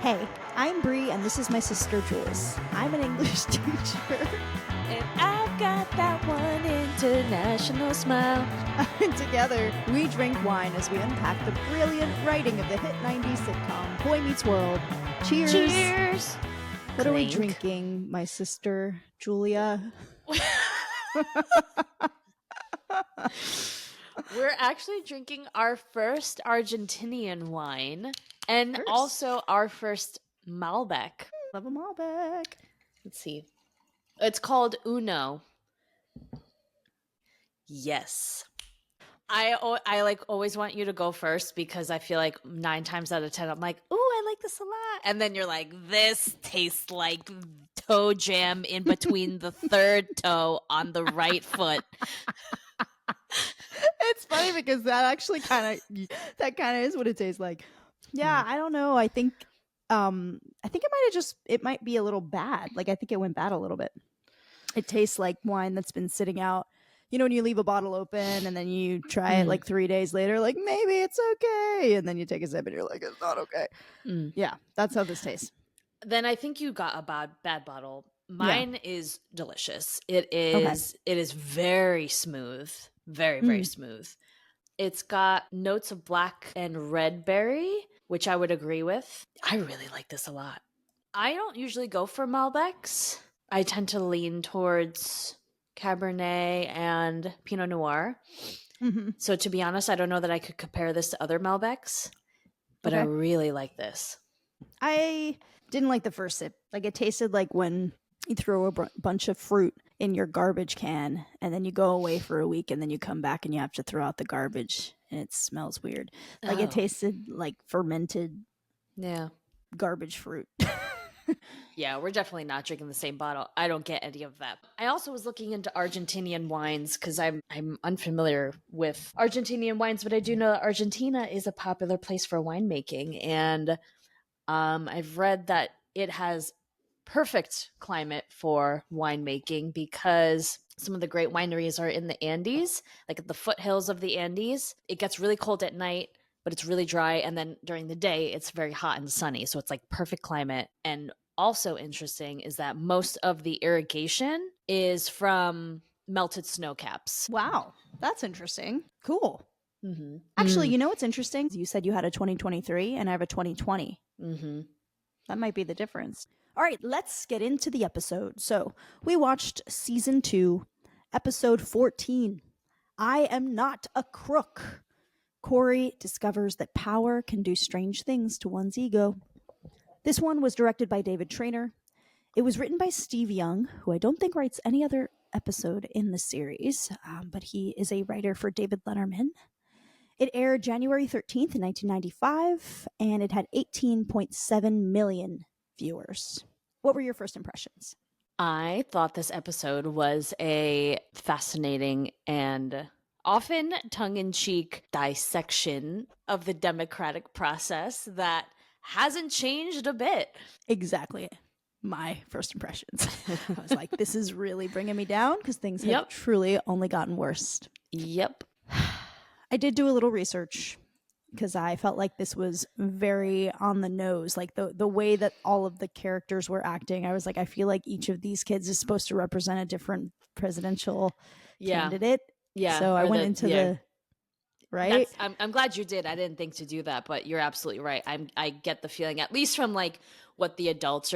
Hey, I'm Bree, and this is my sister Jules. I'm an English teacher. And I've got that one international smile. And together, we drink wine as we unpack the brilliant writing of the hit 90s sitcom Boy Meets World. Cheers! Cheers! What are we Clink. drinking, my sister Julia? We're actually drinking our first Argentinian wine and First. also our first Malbec. Love a Malbec. Let's see. It's called Uno. Yes. I like always want you to go first because I feel like 9 times out of 10 I'm like, ooh, I like this a lot. And then you're like, this tastes like toe jam in between the third toe on the right foot. It's funny because that actually kind of is what it tastes like. Yeah, I don't know. I think it might be a little bad. Like I think it went bad a little bit. It tastes like wine that's been sitting out. You know, when you leave a bottle open and then you try it like 3 days later, like maybe it's okay, and then you take a sip and you're like, it's not okay. Yeah, that's how this tastes. Then I think you got a bad bottle. Mine is delicious. It is very smooth. Very, very smooth. It's got notes of black and red berry, which I would agree with. I really like this a lot. I don't usually go for Malbecs. I tend to lean towards Cabernet and Pinot Noir. Mm-hmm. So to be honest, I don't know that I could compare this to other Malbecs, but I really like this. I didn't like the first sip. Like it tasted like when you throw a bunch of fruit in your garbage can and then you go away for a week and then you come back and you have to throw out the garbage and it smells weird. Like it tasted like fermented garbage fruit. Yeah, we're definitely not drinking the same bottle. I don't get any of that. I also was looking into Argentinian wines because I'm unfamiliar with Argentinian wines, but I do know that Argentina is a popular place for winemaking. And I've read that it has perfect climate for winemaking because some of the great wineries are in the Andes, like at the foothills of the Andes. It gets really cold at night, but it's really dry. And then during the day, it's very hot and sunny. So it's like perfect climate. And also interesting is that most of the irrigation is from melted snow caps. Wow, that's interesting. Cool. Mm-hmm. Actually, you know what's interesting? You said you had a 2023 and I have a 2020. Mm-hmm. That might be the difference. All right, let's get into the episode. So we watched season 2, episode 14. I am not a crook. Cory discovers that power can do strange things to one's ego. This one was directed by David Traynor. It was written by Steve Young, who I don't think writes any other episode in the series, but he is a writer for David Letterman. It aired January 13th, 1995, and it had 18.7 million viewers. What were your first impressions? I thought this episode was a fascinating and often tongue-in-cheek dissection of the democratic process that hasn't changed a bit. Exactly my first impressions. I was like, this is really bringing me down because things have truly only gotten worse. Yep. I did do a little research because I felt like this was very on the nose. Like the way that all of the characters were acting, I was like, I feel like each of these kids is supposed to represent a different presidential candidate. Yeah. So I went into the right. I'm glad you did. I didn't think to do that, but you're absolutely right. I get the feeling, at least from like what the adult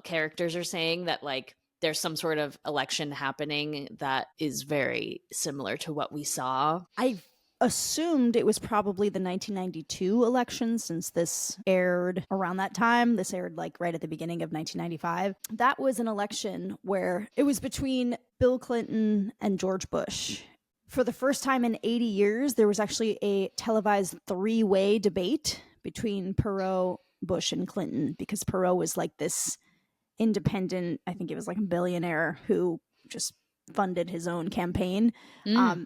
characters are saying, that like there's some sort of election happening that is very similar to what we saw. I assumed it was probably the 1992 election since this aired around that time. This aired like right at the beginning of 1995. That was an election where it was between Bill Clinton and George Bush. For the first time in 80 years, there was actually a televised 3-way debate between Perot, Bush, and Clinton, because Perot was like this independent, I think it was like a billionaire who just funded his own campaign.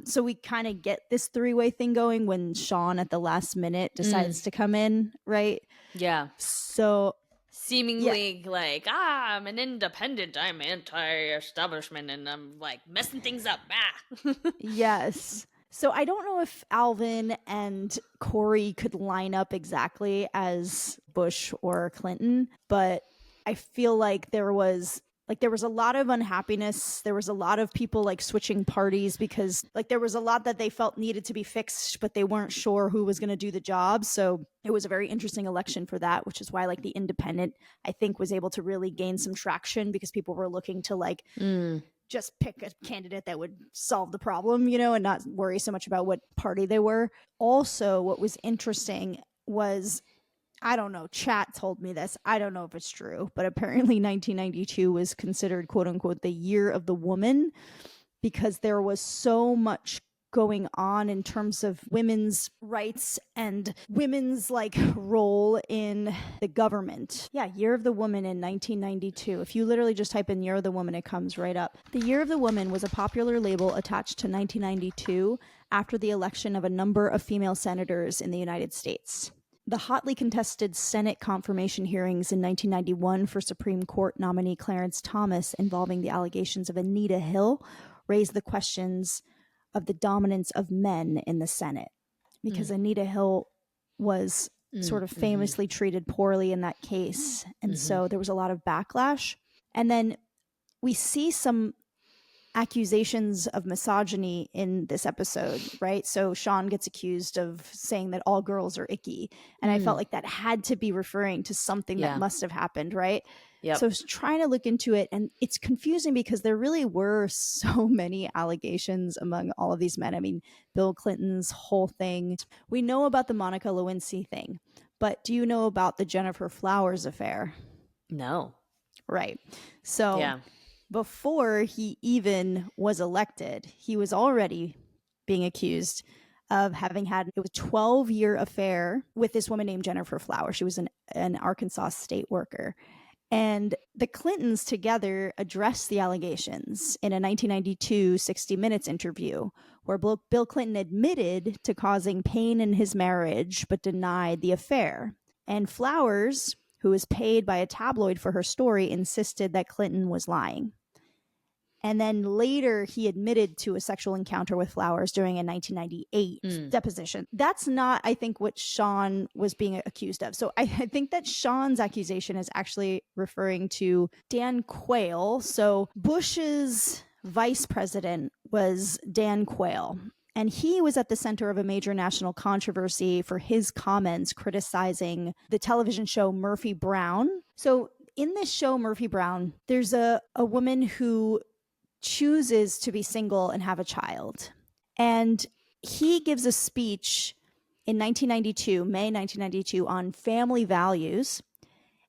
So we kind of get this 3-way thing going when Shawn at the last minute decides to come in, right? Yeah. So seemingly like, I'm an independent, I'm anti-establishment, and I'm like messing things up. Yes. So I don't know if Alvin and Cory could line up exactly as Bush or Clinton, but I feel like there was a lot of unhappiness. There was a lot of people like switching parties because like there was a lot that they felt needed to be fixed, but they weren't sure who was going to do the job. So it was a very interesting election for that, which is why like the independent, I think, was able to really gain some traction because people were looking to like just pick a candidate that would solve the problem, and not worry so much about what party they were. Also, what was interesting was, I don't know, chat told me this. I don't know if it's true, but apparently 1992 was considered, quote unquote, the year of the woman because there was so much going on in terms of women's rights and women's like role in the government. Yeah, Year of the Woman in 1992. If you literally just type in Year of the Woman, it comes right up. The Year of the Woman was a popular label attached to 1992 after the election of a number of female senators in the United States. The hotly contested Senate confirmation hearings in 1991 for Supreme Court nominee Clarence Thomas involving the allegations of Anita Hill raised the questions of the dominance of men in the Senate, because Anita Hill was sort of famously treated poorly in that case. And so there was a lot of backlash. And then we see some accusations of misogyny in this episode, right? So Shawn gets accused of saying that all girls are icky. And I felt like that had to be referring to something that must have happened, right? Yep. So I was trying to look into it, and it's confusing because there really were so many allegations among all of these men. I mean, Bill Clinton's whole thing. We know about the Monica Lewinsky thing, but do you know about the Jennifer Flowers affair? No. Right. So before he even was elected, he was already being accused of having had a 12-year affair with this woman named Jennifer Flowers. She was an Arkansas state worker. And the Clintons together addressed the allegations in a 1992 60 Minutes interview where Bill Clinton admitted to causing pain in his marriage but denied the affair. And Flowers, who was paid by a tabloid for her story, insisted that Clinton was lying. And then later he admitted to a sexual encounter with Flowers during a 1998 deposition. That's not, I think, what Shawn was being accused of. So I think that Shawn's accusation is actually referring to Dan Quayle. So Bush's vice president was Dan Quayle. And he was at the center of a major national controversy for his comments criticizing the television show Murphy Brown. So in this show, Murphy Brown, there's a woman who chooses to be single and have a child. And he gives a speech in 1992, May 1992, on family values.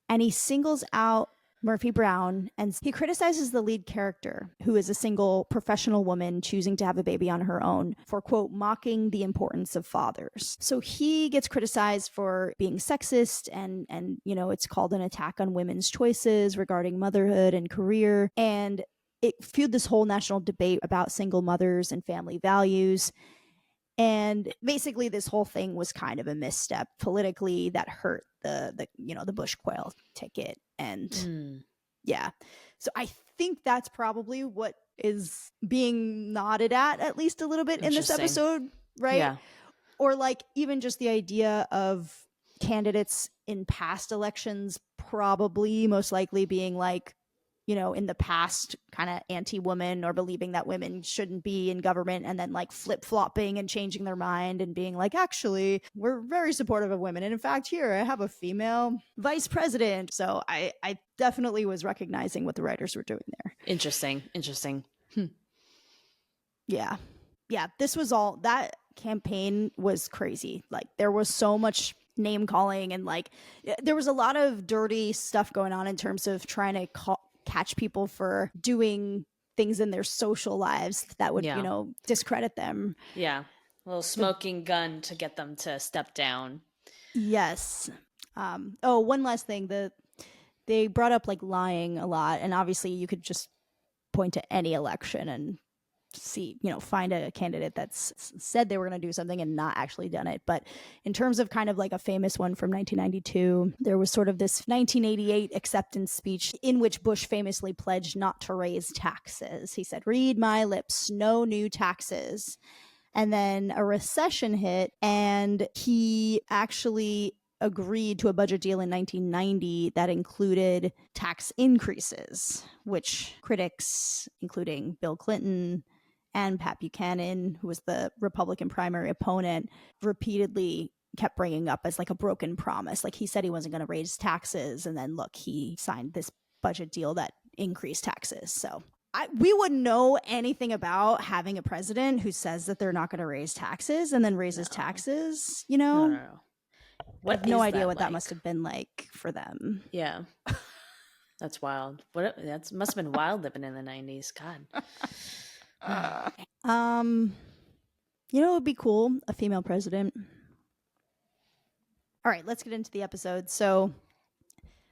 And he singles out Murphy Brown, and he criticizes the lead character, who is a single professional woman choosing to have a baby on her own, for, quote, mocking the importance of fathers. So he gets criticized for being sexist, and it's called an attack on women's choices regarding motherhood and career. And it fueled this whole national debate about single mothers and family values. And basically this whole thing was kind of a misstep politically that hurt the Bush Quayle ticket. And so I think that's probably what is being nodded at least a little bit in this episode, right? Yeah. Or like even just the idea of candidates in past elections probably most likely being like, in the past kind of anti-woman or believing that women shouldn't be in government, and then like flip-flopping and changing their mind and being like, actually, we're very supportive of women. And in fact, here, I have a female vice president. So I definitely was recognizing what the writers were doing there. Interesting. Yeah. This was all, that campaign was crazy. Like there was so much name calling, and like there was a lot of dirty stuff going on in terms of trying to catch people for doing things in their social lives that would, discredit them. Yeah. A little smoking gun to get them to step down. Yes. One last thing. They brought up like lying a lot, and obviously you could just point to any election and see, find a candidate that's said they were going to do something and not actually done it. But in terms of kind of like a famous one from 1992, there was sort of this 1988 acceptance speech in which Bush famously pledged not to raise taxes. He said, "Read my lips, no new taxes." And then a recession hit, and he actually agreed to a budget deal in 1990 that included tax increases, which critics, including Bill Clinton and Pat Buchanan, who was the Republican primary opponent, repeatedly kept bringing up as like a broken promise. Like, he said he wasn't going to raise taxes, and then look, he signed this budget deal that increased taxes. So we wouldn't know anything about having a president who says that they're not going to raise taxes and then raises taxes, you know? No. I have no idea what that must have been like for them. Yeah. That's wild. That must have been wild living in the 90s. God. You know what would be cool? A female president. All right, let's get into the episode. So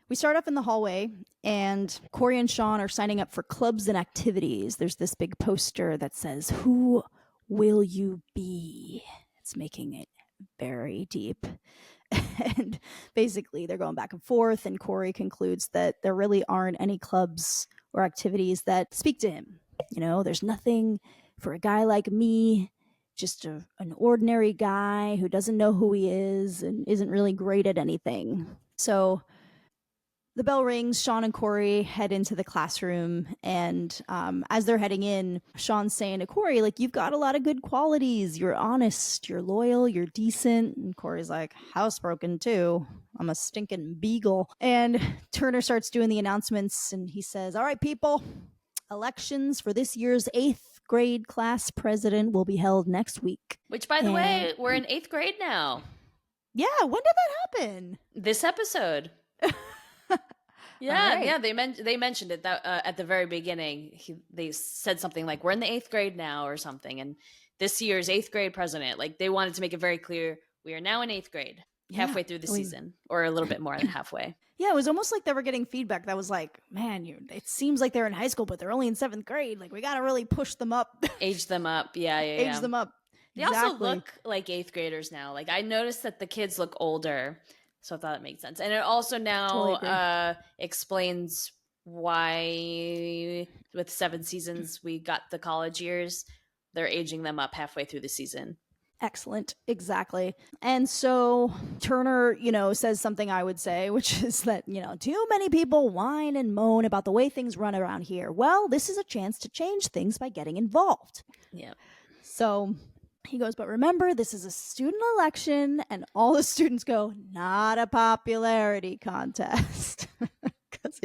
we start off in the hallway, and Cory and Shawn are signing up for clubs and activities. There's this big poster that says, "Who will you be?" It's making it very deep. And basically they're going back and forth, and Cory concludes that there really aren't any clubs or activities that speak to him. You know, there's nothing for a guy like me, just an ordinary guy who doesn't know who he is and isn't really great at anything. So the bell rings, Shawn and Cory head into the classroom, and as they're heading in, Shawn's saying to Cory, like, you've got a lot of good qualities. You're honest, you're loyal, you're decent. And Cory's like, housebroken too. I'm a stinking beagle. And Turner starts doing the announcements, and he says, all right, people, elections for this year's 8th grade class president will be held next week. Which, by the way, we're in 8th grade now. Yeah, when did that happen? This episode. Yeah, right. Yeah, they mentioned it that at the very beginning. They said something like, we're in the 8th grade now or something, and this year's 8th grade president, like, they wanted to make it very clear, we are now in 8th grade, halfway through the season, or a little bit more than halfway. Yeah, it was almost like they were getting feedback that was like, man, it seems like they're in high school, but they're only in 7th grade. Like, we got to really push them up. Age them up, yeah. Age them up. They also look like 8th graders now. Like, I noticed that the kids look older. So I thought it made sense. And it also now explains why with 7 seasons we got the college years. They're aging them up halfway through the season. Excellent. Exactly. And so Turner, says something I would say, which is that, too many people whine and moan about the way things run around here. Well, this is a chance to change things by getting involved. Yeah. So he goes, but remember, this is a student election, and all the students go, not a popularity contest. Because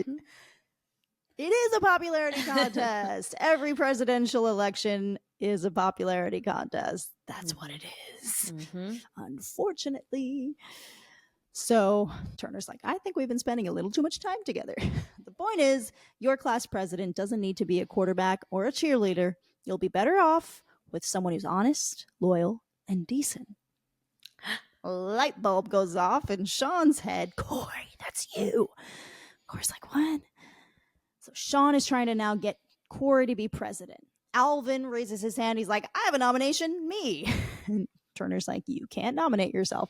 it is a popularity contest. Every presidential election is a popularity contest. That's what it is. Mm-hmm. Unfortunately. So Turner's like, I think we've been spending a little too much time together. The point is, your class president doesn't need to be a quarterback or a cheerleader. You'll be better off with someone who's honest, loyal, and decent. A light bulb goes off in Shawn's head. Cory, that's you. Cory's like, what? So Shawn is trying to now get Cory to be president. Alvin raises his hand. He's like, I have a nomination, me. And Turner's like, you can't nominate yourself.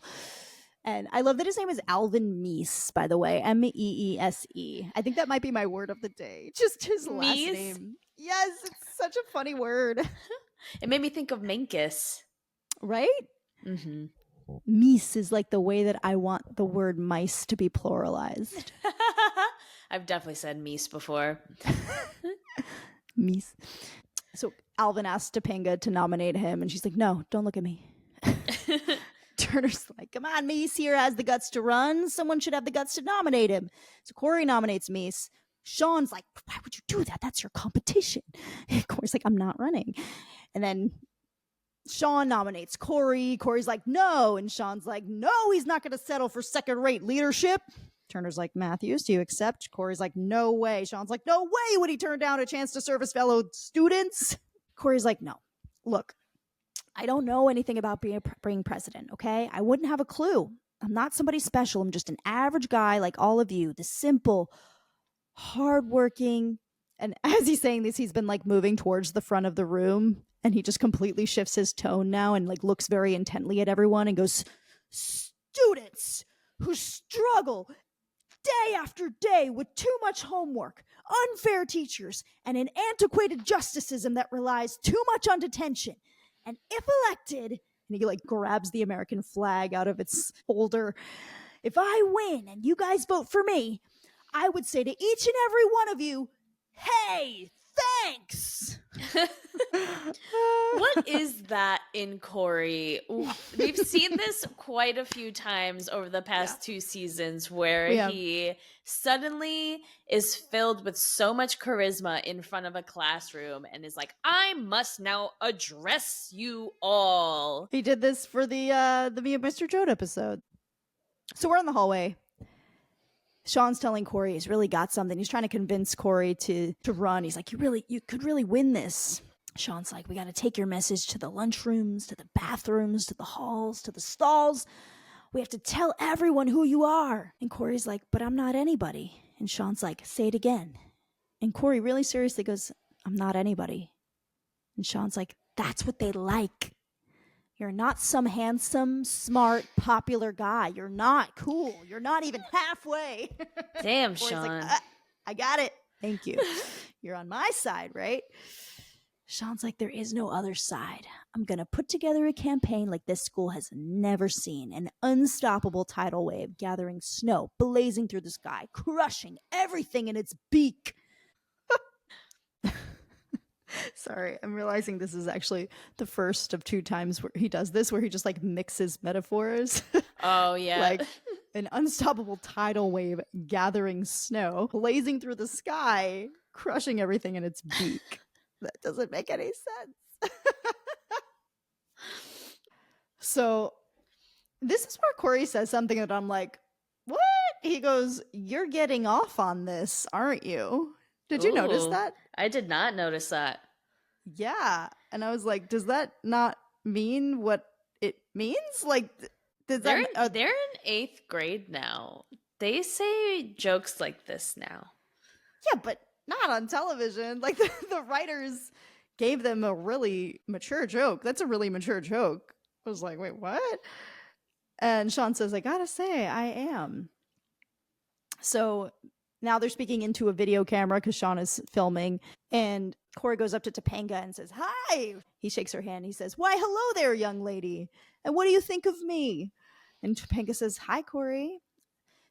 And I love that his name is Alvin Meese, by the way. Meese. I think that might be my word of the day. Just his last name. Yes, it's such a funny word. It made me think of Minkus. Right? Mm-hmm. Meese is like the way that I want the word mice to be pluralized. I've definitely said meese before. Meese. So Alvin asks Topanga to nominate him, and she's like, no, don't look at me. Turner's like, come on, Meese here has the guts to run. Someone should have the guts to nominate him. So Cory nominates Meese. Shawn's like, why would you do that? That's your competition. And Cory's like, I'm not running. And then Shawn nominates Cory. Cory's like, no. And Shawn's like, no, he's not going to settle for second-rate leadership. Turner's like, Matthews, do you accept? Cory's like, no way. Shawn's like, no way would he turn down a chance to serve his fellow students. Cory's like, no. Look, I don't know anything about being president, okay? I wouldn't have a clue. I'm not somebody special. I'm just an average guy like all of you. The simple, hardworking. And as he's saying this, he's been like moving towards the front of the room, and he just completely shifts his tone now and like looks very intently at everyone and goes, students who struggle day after day with too much homework, unfair teachers, and an antiquated justice system that relies too much on detention. And if elected, and he like grabs the American flag out of its holder, if I win and you guys vote for me, I would say to each and every one of you, hey, thanks. What is that in Cory? We've seen this quite a few times over the past 2 seasons where he suddenly is filled with so much charisma in front of a classroom and is like, I must now address you all. He did this for the Me and Mr. Joad episode. So we're in the hallway. Shawn's telling Cory he's really got something. He's trying to convince Cory to run. He's like, you could really win this. Shawn's like, we got to take your message to the lunchrooms, to the bathrooms, to the halls, to the stalls. We have to tell everyone who you are. And Cory's like, but I'm not anybody. And Shawn's like, say it again. And Cory really seriously goes, I'm not anybody. And Shawn's like, that's what they like. You're not some handsome, smart, popular guy. You're not cool. You're not even halfway. Damn, Shawn. Like, I got it. Thank you. You're on my side, right? Shawn's like, there is no other side. I'm going to put together a campaign like this school has never seen. An unstoppable tidal wave gathering snow, blazing through the sky, crushing everything in its beak. Sorry, I'm realizing this is actually the first of 2 times where he does this, where he just like mixes metaphors. Oh, yeah. Like an unstoppable tidal wave gathering snow, blazing through the sky, crushing everything in its beak. That doesn't make any sense. So this is where Cory says something that I'm like, what? He goes, you're getting off on this, aren't you? Did you notice that? I did not notice that. Yeah. And I was like, does that not mean what it means? Like, does they're in 8th grade now. They say jokes like this now. Yeah, but not on television. Like, the writers gave them a really mature joke. That's a really mature joke. I was like, wait, what? And Shawn says, I gotta say, I am. So now they're speaking into a video camera because Shawn is filming. And Cory goes up to Topanga and says, hi. He shakes her hand. He says, why, hello there, young lady. And what do you think of me? And Topanga says, hi, Cory.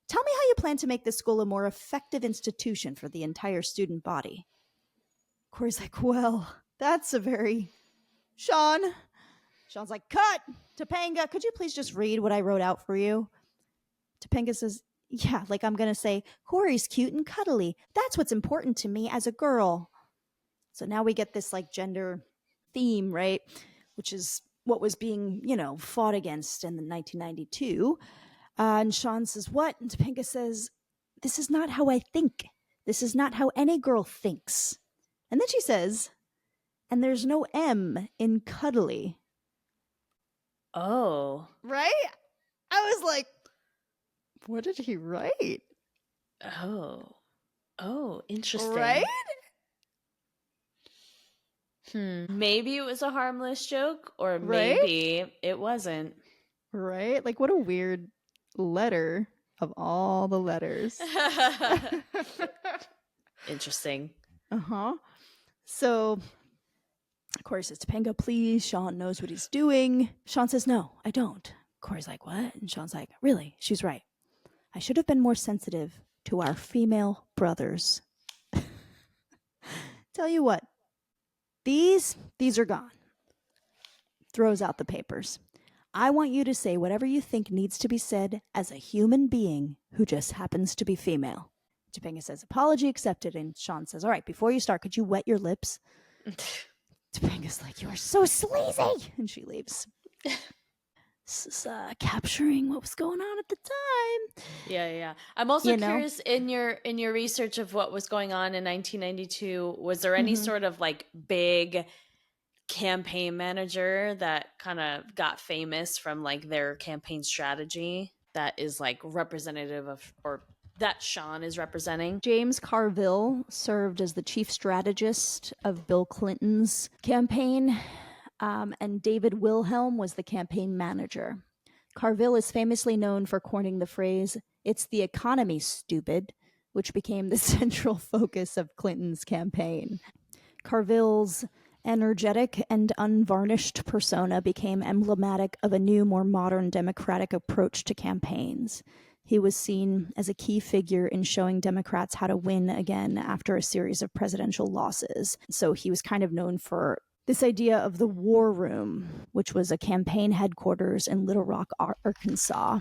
Tell me how you plan to make this school a more effective institution for the entire student body. Cory's like, well, that's a very... Shawn. Shawn's like, cut. Topanga, could you please just read what I wrote out for you? Topanga says, yeah, like I'm going to say, Cory's cute and cuddly. That's what's important to me as a girl. So now we get this like gender theme, right? Which is what was being, fought against in the 1992. And Shawn says, what? And Topanga says, this is not how I think. This is not how any girl thinks. And then she says, and there's no M in cuddly. Oh. Right? I was like, what did he write? Oh, interesting. Right? Maybe it was a harmless joke, or maybe it wasn't. Right? Like, what a weird letter of all the letters. Interesting. Uh-huh. So Cory says, Topanga, please. Shawn knows what he's doing. Shawn says, no, I don't. Cory's like, what? And Shawn's like, really? She's right. I should have been more sensitive to our female brothers. Tell you what, these are gone. Throws out the papers. I want you to say whatever you think needs to be said as a human being who just happens to be female. Topanga says, apology accepted. And Shawn says, all right, before you start, could you wet your lips? Topanga's like, you are so sleazy. And she leaves. This is capturing what was going on at the time. Yeah. I'm also curious, in your research of what was going on in 1992, was there any sort of like big campaign manager that kind of got famous from like their campaign strategy that is like representative of, or that Shawn is representing? James Carville served as the chief strategist of Bill Clinton's campaign, and David Wilhelm was the campaign manager. Carville is famously known for coining the phrase, "It's the economy, stupid," which became the central focus of Clinton's campaign. Carville's energetic and unvarnished persona became emblematic of a new, more modern democratic approach to campaigns. He was seen as a key figure in showing Democrats how to win again after a series of presidential losses. So he was kind of known for this idea of the War Room, which was a campaign headquarters in Little Rock, Arkansas.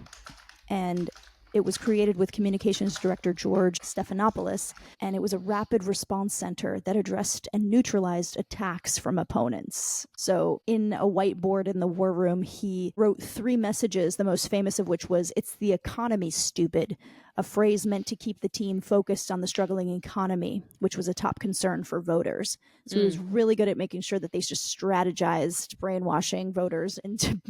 And it was created with communications director George Stephanopoulos, and it was a rapid response center that addressed and neutralized attacks from opponents. So in a whiteboard in the War Room, he wrote 3 messages, the most famous of which was, "It's the economy, stupid," a phrase meant to keep the team focused on the struggling economy, which was a top concern for voters. So he was really good at making sure that they just strategized brainwashing voters into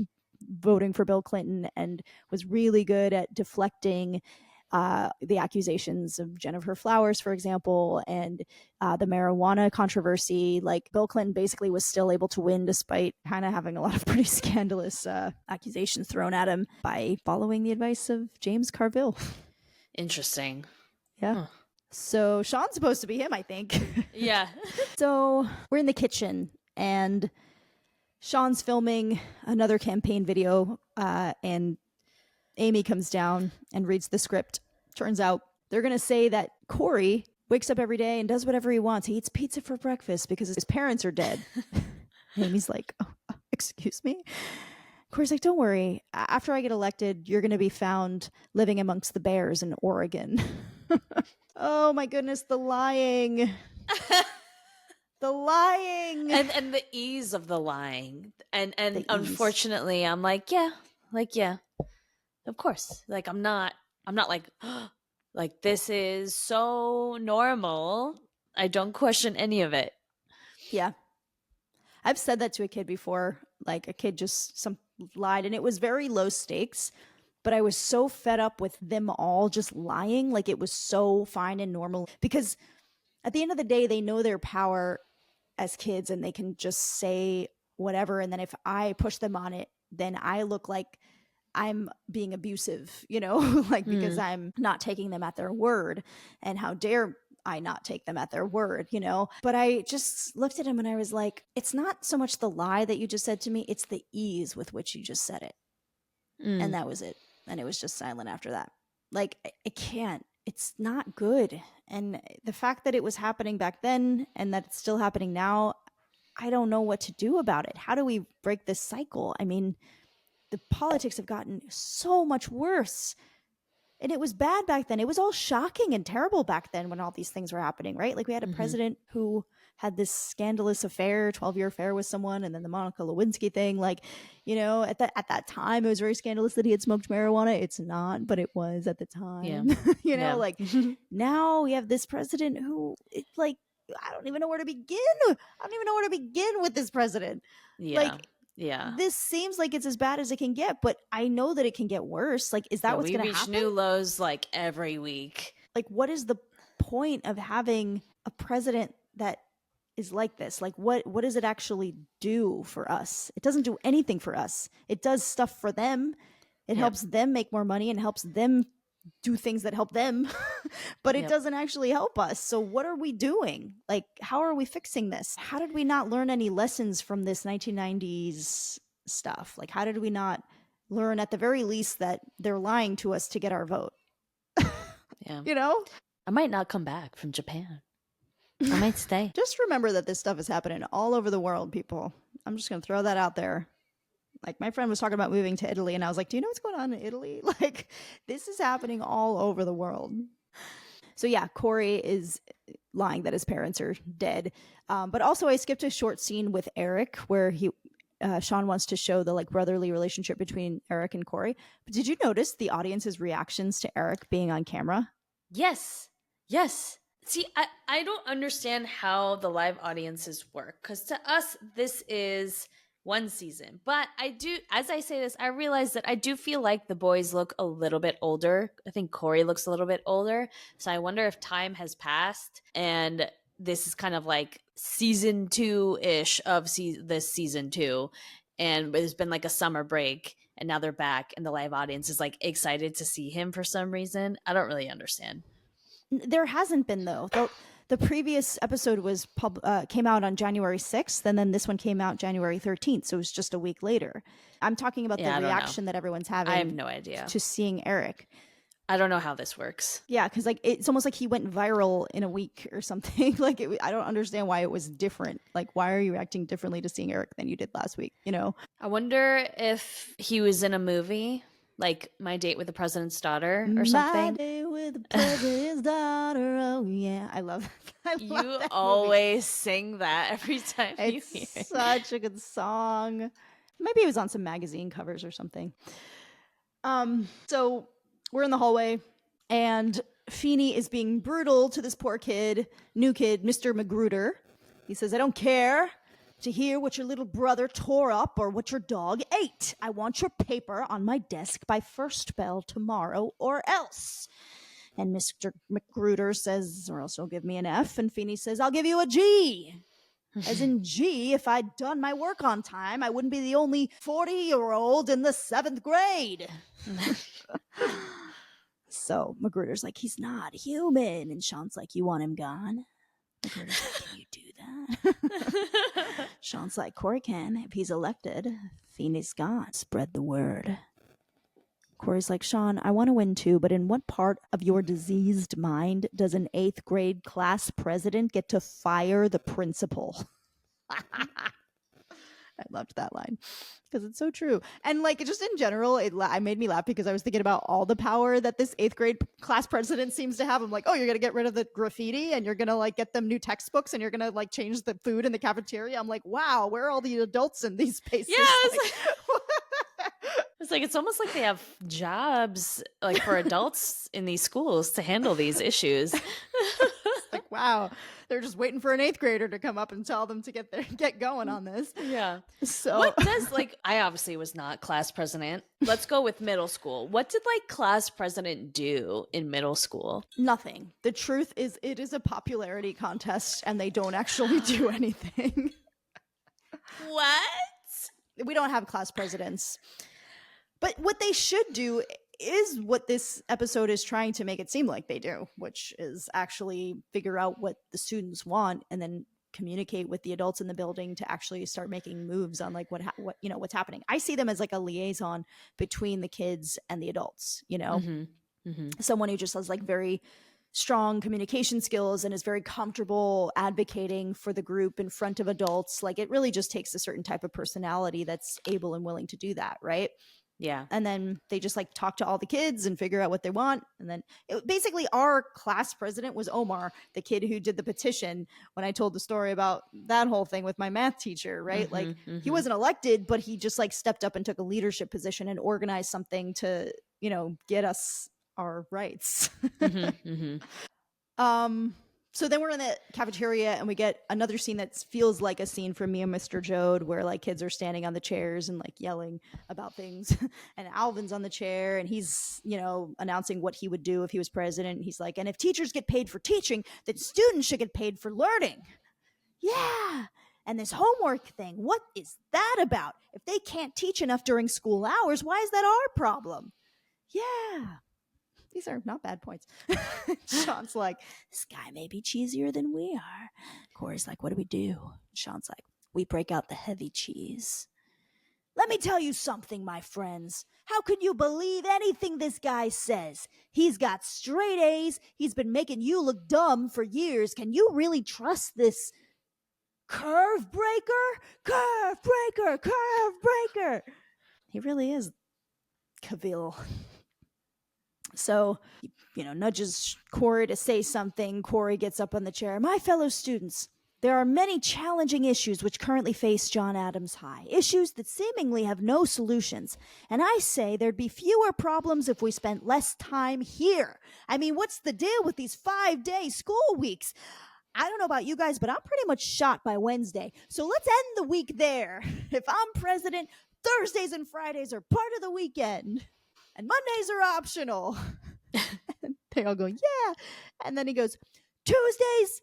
voting for Bill Clinton, and was really good at deflecting the accusations of Jennifer Flowers, for example, and the marijuana controversy. Like, Bill Clinton basically was still able to win despite kind of having a lot of pretty scandalous accusations thrown at him by following the advice of James Carville. Interesting. Yeah. Huh. So Shawn's supposed to be him, I think. Yeah. So we're in the kitchen, and Shawn's filming another campaign video, and Amy comes down and reads the script. Turns out they're going to say that Cory wakes up every day and does whatever he wants. He eats pizza for breakfast because his parents are dead. Amy's like, "Oh, excuse me?" Cory's like, "Don't worry. After I get elected, you're going to be found living amongst the bears in Oregon." Oh my goodness, the lying. The lying. And the ease of the lying. And The unfortunately, I'm like, yeah, of course. Like, I'm not like, like, this is so normal. I don't question any of it. Yeah. I've said that to a kid before. Like, a kid just lied, and it was very low stakes, but I was so fed up with them all just lying. Like, it was so fine and normal, because at the end of the day, they know their power as kids, and they can just say whatever. And then if I push them on it, then I look like I'm being abusive, like, because I'm not taking them at their word. And how dare I not take them at their word, But I just looked at him and I was like, it's not so much the lie that you just said to me, it's the ease with which you just said it. And that was it. And it was just silent after that. Like, I can't. It's not good. And the fact that it was happening back then and that it's still happening now, I don't know what to do about it. How do we break this cycle? I mean, the politics have gotten so much worse. And it was bad back then. It was all shocking and terrible back then when all these things were happening, right? Like, we had a president who had this scandalous affair, 12-year affair with someone, and then the Monica Lewinsky thing. Like, at that time, it was very scandalous that he had smoked marijuana. It's not, but it was at the time. Yeah. Like, now we have this president who, it's like, I don't even know where to begin. I don't even know where to begin with this president. Yeah. Like, yeah. This seems like it's as bad as it can get, but I know that it can get worse. Like, is that what's going to happen? We reach new lows like every week. Like, what is the point of having a president that is like this? Like, what does it actually do for us? It doesn't do anything for us. It does stuff for them. It helps them make more money and helps them do things that help them, but it doesn't actually help us. So what are we doing? Like, how are we fixing this? How did we not learn any lessons from this 1990s stuff? Like, how did we not learn at the very least that they're lying to us to get our vote? Yeah. I might not come back from Japan. I might stay. Just remember that this stuff is happening all over the world, people. I'm just going to throw that out there. Like, my friend was talking about moving to Italy, and I was like, do you know what's going on in Italy? Like, this is happening all over the world. So yeah, Cory is lying that his parents are dead. But also, I skipped a short scene with Eric where Shawn wants to show the like brotherly relationship between Eric and Cory. But did you notice the audience's reactions to Eric being on camera? Yes. See, I don't understand how the live audiences work, because to us, this is one season. But I do, as I say this, I realize that I do feel like the boys look a little bit older. I think Cory looks a little bit older. So I wonder if time has passed and this is kind of like season 2-ish of this season 2. And there's been like a summer break and now they're back and the live audience is like excited to see him for some reason. I don't really understand. There hasn't been, though. The previous episode was came out on January 6th, and then this one came out January 13th, so it was just a week later. I'm talking about the reaction that everyone's having. I have no idea. To seeing Eric. I don't know how this works. Yeah, because like it's almost like he went viral in a week or something. Like I don't understand why it was different. Like, why are you acting differently to seeing Eric than you did last week? You know? I wonder if he was in a movie, like My Date with the President's Daughter or something. My Date with the President's Daughter. Oh yeah, I love that. You always sing that every time you hear it. It's such a good song. Maybe it was on some magazine covers or something. So we're in the hallway, and Feeny is being brutal to this poor kid, new kid, Mr. Magruder. He says, I don't care to hear what your little brother tore up or what your dog ate. I want your paper on my desk by first bell tomorrow or else. And Mr. Magruder says, or else you'll give me an F. And Feeny says, I'll give you a G. As in, G, if I'd done my work on time, I wouldn't be the only 40-year-old in the 7th grade. So Magruder's like, he's not human. And Shawn's like, you want him gone? Magruder's like, can you do that? Shawn's like, Cory can. If he's elected, Feeny's gone. Spread the word. Cory's like, Shawn, I want to win too, but in what part of your diseased mind does an 8th grade class president get to fire the principal? I loved that line because it's so true. And like, just in general, it made me laugh because I was thinking about all the power that this 8th grade class president seems to have. I'm like, oh, you're going to get rid of the graffiti and you're going to like get them new textbooks and you're going to like change the food in the cafeteria. I'm like, wow, where are all the adults in these spaces? Yes. Like, it's almost like they have jobs like for adults in these schools to handle these issues. Like, wow, they're just waiting for an 8th grader to come up and tell them to get going on this. Yeah. So what does I obviously was not class president. Let's go with middle school. What did class president do in middle school? Nothing. The truth is, it is a popularity contest and they don't actually do anything. What? We don't have class presidents. But what they should do is what this episode is trying to make it seem like they do, which is actually figure out what the students want and then communicate with the adults in the building to actually start making moves on like what what's happening. I see them as like a liaison between the kids and the adults, someone who just has like very strong communication skills and is very comfortable advocating for the group in front of adults. Like, it really just takes a certain type of personality that's able and willing to do that, right? Yeah. And then they just like talk to all the kids and figure out what they want. And then basically our class president was Omar, the kid who did the petition when I told the story about that whole thing with my math teacher, right? He wasn't elected, but he just like stepped up and took a leadership position and organized something to, get us our rights. So then we're in the cafeteria and we get another scene that feels like a scene from Me and Mr. Jode, where like kids are standing on the chairs and like yelling about things. And Alvin's on the chair and he's, announcing what he would do if he was president. He's like, and if teachers get paid for teaching, then students should get paid for learning. Yeah. And this homework thing, what is that about? If they can't teach enough during school hours, why is that our problem? Yeah. These are not bad points. Shawn's like, this guy may be cheesier than we are. Cory's like, what do we do? Shawn's like, we break out the heavy cheese. Let me tell you something, my friends. How can you believe anything this guy says? He's got straight A's. He's been making you look dumb for years. Can you really trust this curve breaker? Curve breaker, curve breaker. He really is Cavill. So, nudges Cory to say something. Cory gets up on the chair. My fellow students, there are many challenging issues which currently face John Adams High. Issues that seemingly have no solutions. And I say there'd be fewer problems if we spent less time here. I mean, what's the deal with these 5-day school weeks? I don't know about you guys, but I'm pretty much shot by Wednesday. So let's end the week there. If I'm president, Thursdays and Fridays are part of the weekend. And Mondays are optional. And they all go, yeah. And then he goes, Tuesdays,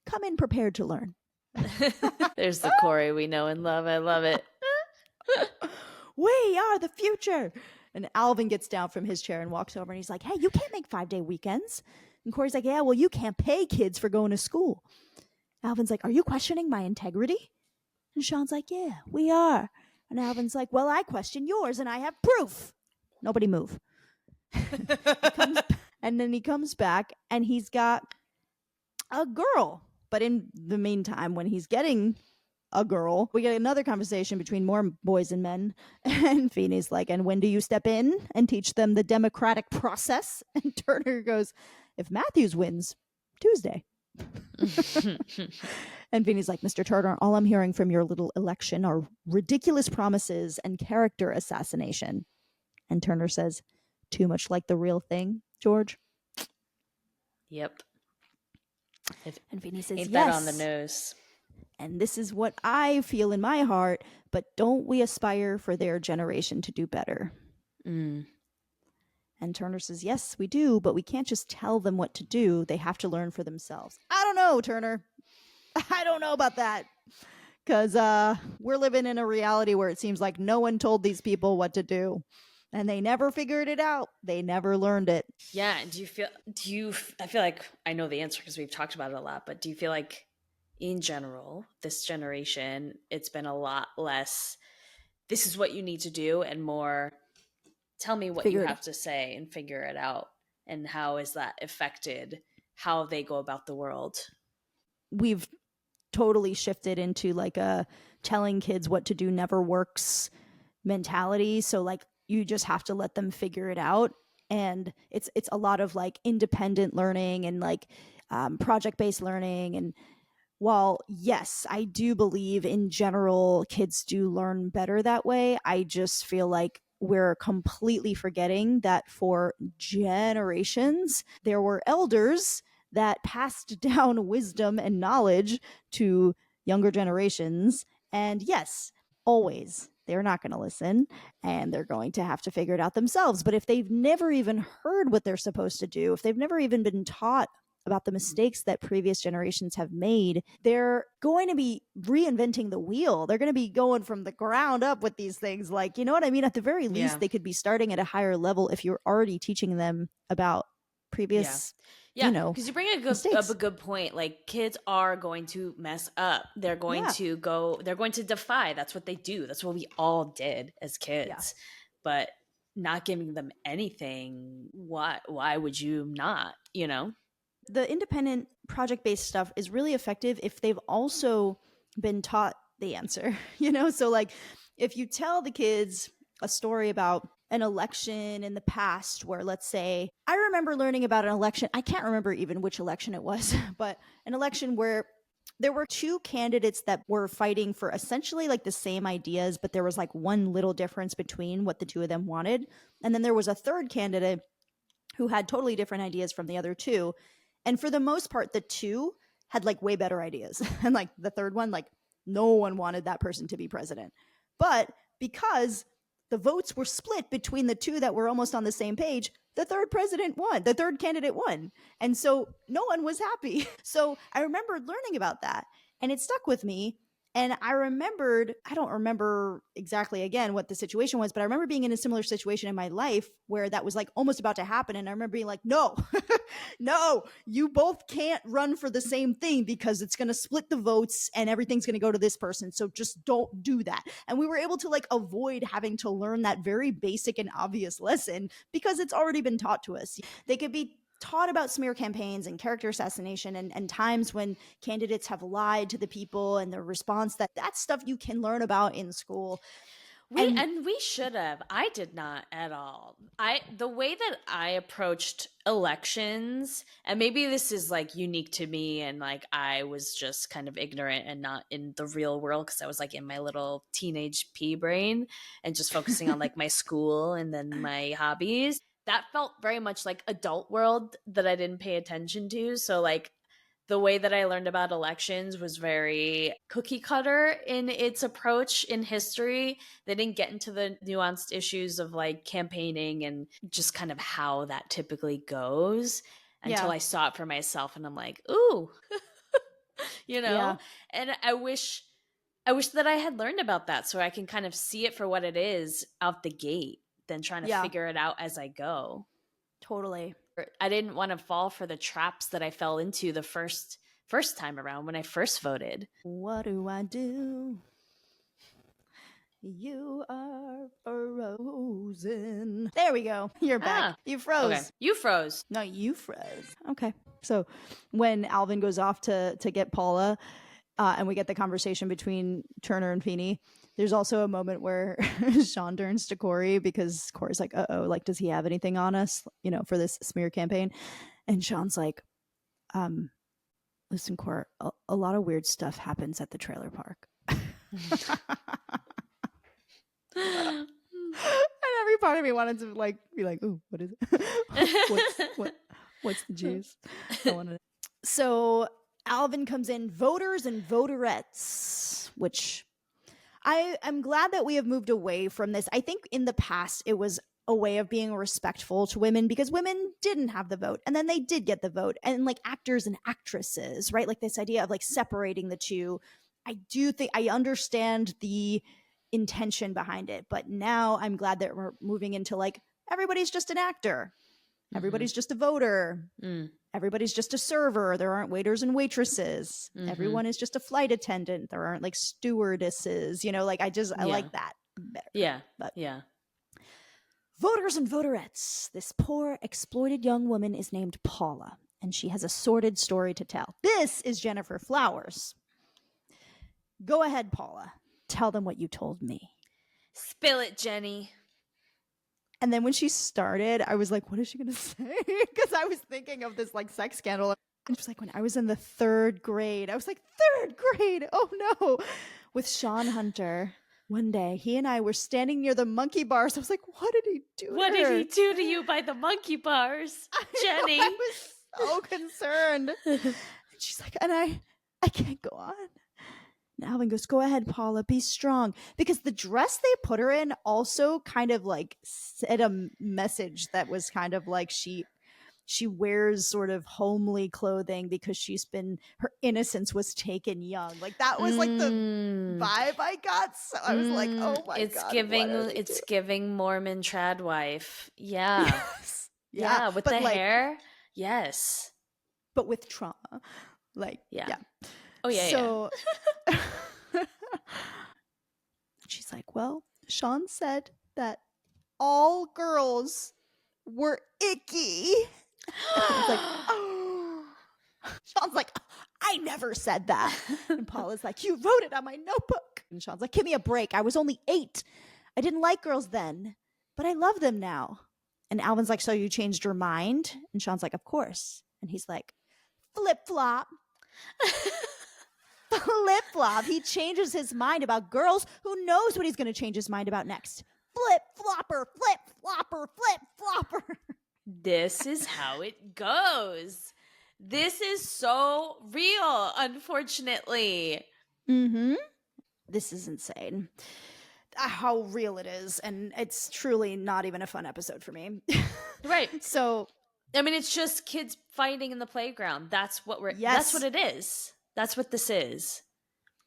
come in prepared to learn. There's the Cory we know and love. I love it. We are the future. And Alvin gets down from his chair and walks over and he's like, hey, you can't make 5-day weekends. And Cory's like, yeah, well, you can't pay kids for going to school. Alvin's like, are you questioning my integrity? And Shawn's like, yeah, we are. And Alvin's like, well, I question yours and I have proof. Nobody move. And then he comes back and he's got a girl. But in the meantime, when he's getting a girl, we get another conversation between more boys and men. And Feeny's like, and when do you step in and teach them the democratic process? And Turner goes, if Matthews wins, Tuesday. And Feeny's like, Mr. Turner, all I'm hearing from your little election are ridiculous promises and character assassination. And Turner says, too much like the real thing, George. Yep. And Feeny says, Ain't yes. that on the nose? And this is what I feel in my heart, but don't we aspire for their generation to do better? Mm. And Turner says, yes, we do, but we can't just tell them what to do. They have to learn for themselves. I don't know, Turner. I don't know about that. Because we're living in a reality where it seems like no one told these people what to do. And they never figured it out. They never learned it. Yeah. I feel like I know the answer because we've talked about it a lot, but do you feel like in general, this generation, it's been a lot less, this is what you need to do, and more, tell me what you have to say and figure it out? And how is that affected how they go about the world? We've totally shifted into like a telling kids what to do never works mentality. So like you just have to let them figure it out. And it's a lot of like independent learning and like project-based learning. And while yes, I do believe in general kids do learn better that way, I just feel like we're completely forgetting that for generations there were elders that passed down wisdom and knowledge to younger generations. And yes, always they're not going to listen and they're going to have to figure it out themselves. But if they've never even heard what they're supposed to do, if they've never even been taught about the mistakes that previous generations have made, they're going to be reinventing the wheel. They're going to be going from the ground up with these things. Like, you know what I mean? At the very least, they could be starting at a higher level if you're already teaching them about previous you know, because you bring up a good point. Like kids are going to mess up. They're going to go, they're going to defy. That's what they do. That's what we all did as kids. But not giving them anything, why would you not, you know? The independent project-based stuff is really effective if they've also been taught the answer, you know? So like if you tell the kids a story about an election in the past where, let's say, I remember learning about an election, I can't remember even which election it was, but an election where there were two candidates that were fighting for essentially like the same ideas, but there was like one little difference between what the two of them wanted. And then there was a third candidate who had totally different ideas from the other two. And for the most part, the two had like way better ideas. And like the third one, like no one wanted that person to be president. But because the votes were split between the two that were almost on the same page, the third president won. The third candidate won. And so no one was happy. So I remember learning about that and it stuck with me. And I remembered, I don't remember exactly again what the situation was, but I remember being in a similar situation in my life where that was like almost about to happen. And I remember being like, no, no, you both can't run for the same thing because it's going to split the votes and everything's going to go to this person. So just don't do that. And we were able to like avoid having to learn that very basic and obvious lesson because it's already been taught to us. They could be taught about smear campaigns and character assassination and times when candidates have lied to the people and the response that's stuff you can learn about in school. We should have. I did not at all. The way that I approached elections, and maybe this is like unique to me and like I was just kind of ignorant and not in the real world because I was like in my little teenage pea brain and just focusing on like my school and then my hobbies. That felt very much like adult world that I didn't pay attention to. So like the way that I learned about elections was very cookie cutter in its approach in history. They didn't get into the nuanced issues of like campaigning and just kind of how that typically goes until I saw it for myself and I'm like, ooh, you know? Yeah. And I wish that I had learned about that so I can kind of see it for what it is out the gate than trying to figure it out as I go. Totally. I didn't want to fall for the traps that I fell into the first time around when I first voted. What do I do? You are frozen. There we go. You're back. You froze. Okay. You froze. No, you froze. Okay. So when Alvin goes off to get Paula, and we get the conversation between Turner and Feeny, there's also a moment where Shawn turns to Cory because Cory's like, uh-oh, like, does he have anything on us, for this smear campaign? And Shawn's like, listen, Cory, a lot of weird stuff happens at the trailer park. And every part of me wanted to be like, ooh, what is it? what's the juice? I want to. So Alvin comes in, voters and voterettes, which I'm glad that we have moved away from this. I think in the past it was a way of being respectful to women because women didn't have the vote and then they did get the vote, and like actors and actresses, right? Like this idea of like separating the two. I do think I understand the intention behind it, but now I'm glad that we're moving into like everybody's just an actor, everybody's just a voter, everybody's just a server, there aren't waiters and waitresses, everyone is just a flight attendant, there aren't like stewardesses, like I like that better. Voters and voterettes. This poor exploited young woman is named Paula, and she has a sordid story to tell. This is Jennifer Flowers. Go ahead, Paula. Tell them what you told me. Spill it, Jenny. And then when she started, I was like, what is she going to say? Because I was thinking of this like sex scandal. And she was like, when I was in the 3rd grade, I was like, 3rd grade? Oh no. With Shawn Hunter. One day, he and I were standing near the monkey bars. I was like, what did he do to What her? did he do to you by the monkey bars, Jenny? I was so concerned. And she's like, and I can't go on. And Alvin goes, go ahead, Paula, be strong. Because the dress they put her in also kind of like said a message that was kind of like she wears sort of homely clothing because her innocence was taken young. Like that was like the vibe I got. So I was like, oh my God. It's giving Mormon trad wife. Yeah. Yes. Yeah. With the hair. Yes. But with trauma. Like, yeah. Oh, yeah. So she's like, well, Shawn said that all girls were icky. I was like, oh. Shawn's like, I never said that. And Paula's like, you wrote it on my notebook. And Shawn's like, give me a break. I was only 8. I didn't like girls then, but I love them now. And Alvin's like, so you changed your mind? And Shawn's like, of course. And he's like, flip-flop. Flip-flop. He changes his mind about girls. Who knows what he's going to change his mind about next? Flip-flopper, flip-flopper, flip-flopper. This is how it goes. This is so real, unfortunately. This is insane. How real it is. And it's truly not even a fun episode for me. Right. So, I mean, it's just kids fighting in the playground. That's what that's what it is. That's what this is.